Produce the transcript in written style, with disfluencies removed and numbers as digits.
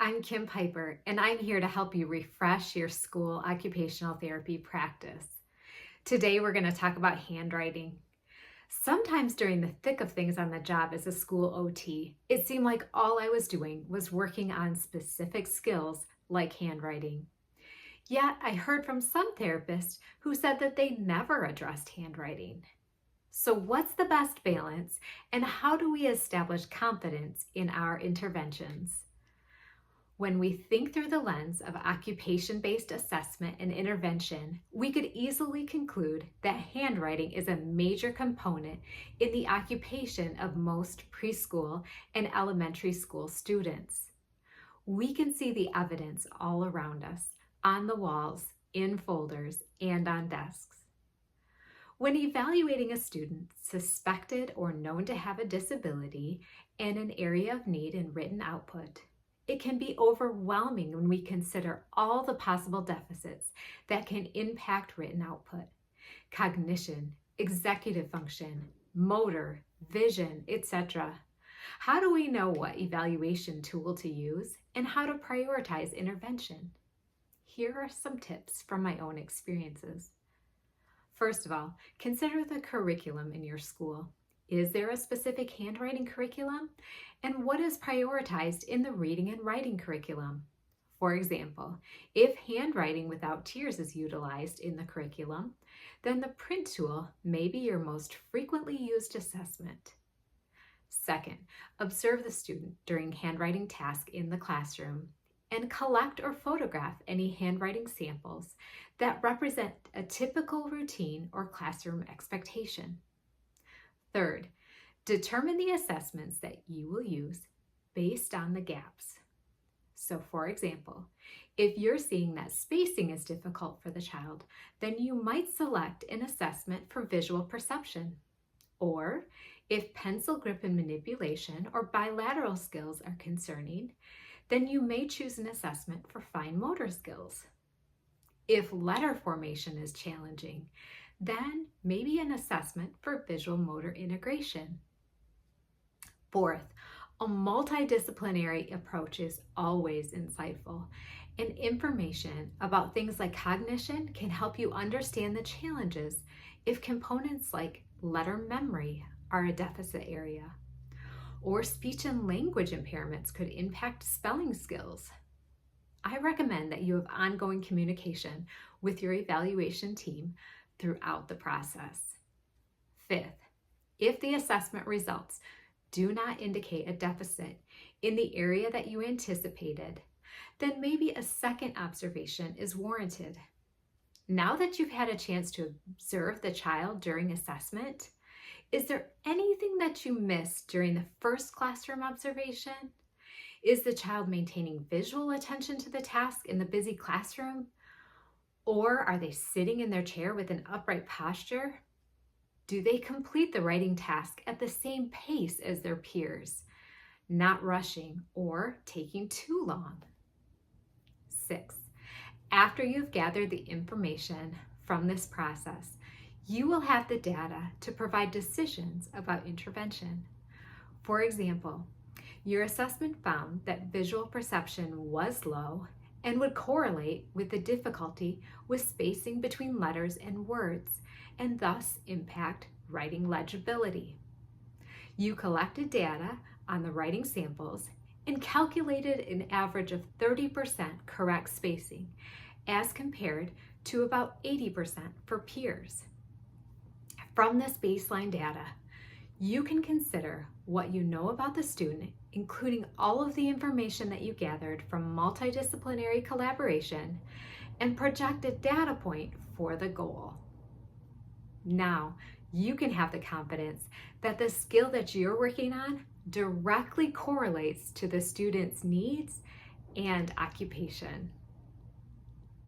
I'm Kim Piper, and I'm here to help you refresh your school occupational therapy practice. Today, we're going to talk about handwriting. Sometimes during the thick of things on the job as a school OT, it seemed like all I was doing was working on specific skills like handwriting. Yet, I heard from some therapists who said that they never addressed handwriting. So, what's the best balance, and how do we establish confidence in our interventions? When we think through the lens of occupation-based assessment and intervention, we could easily conclude that handwriting is a major component in the occupation of most preschool and elementary school students. We can see the evidence all around us, on the walls, in folders, and on desks. When evaluating a student suspected or known to have a disability and an area of need in written output, it can be overwhelming when we consider all the possible deficits that can impact written output: cognition, executive function, motor, vision, etc. How do we know what evaluation tool to use and how to prioritize intervention? Here are some tips from my own experiences. First of all, consider the curriculum in your school. Is there a specific handwriting curriculum? And what is prioritized in the reading and writing curriculum? For example, if handwriting without tears is utilized in the curriculum, then the print tool may be your most frequently used assessment. Second, observe the student during handwriting tasks in the classroom and collect or photograph any handwriting samples that represent a typical routine or classroom expectation. Third, determine the assessments that you will use based on the gaps. So for example, if you're seeing that spacing is difficult for the child, then you might select an assessment for visual perception. Or if pencil grip and manipulation or bilateral skills are concerning, then you may choose an assessment for fine motor skills. If letter formation is challenging, then maybe an assessment for visual motor integration. Fourth, a multidisciplinary approach is always insightful, and information about things like cognition can help you understand the challenges if components like letter memory are a deficit area, or speech and language impairments could impact spelling skills. I recommend that you have ongoing communication with your evaluation team throughout the process. Fifth, if the assessment results do not indicate a deficit in the area that you anticipated, then maybe a second observation is warranted. Now that you've had a chance to observe the child during assessment, is there anything that you missed during the first classroom observation? Is the child maintaining visual attention to the task in the busy classroom? Or are they sitting in their chair with an upright posture? Do they complete the writing task at the same pace as their peers, not rushing or taking too long? 6. After you've gathered the information from this process, you will have the data to provide decisions about intervention. For example, your assessment found that visual perception was low and would correlate with the difficulty with spacing between letters and words, and thus impact writing legibility. You collected data on the writing samples and calculated an average of 30% correct spacing as compared to about 80% for peers. From this baseline data, you can consider what you know about the student, including all of the information that you gathered from multidisciplinary collaboration, and project a data point for the goal. Now, you can have the confidence that the skill that you're working on directly correlates to the student's needs and occupation.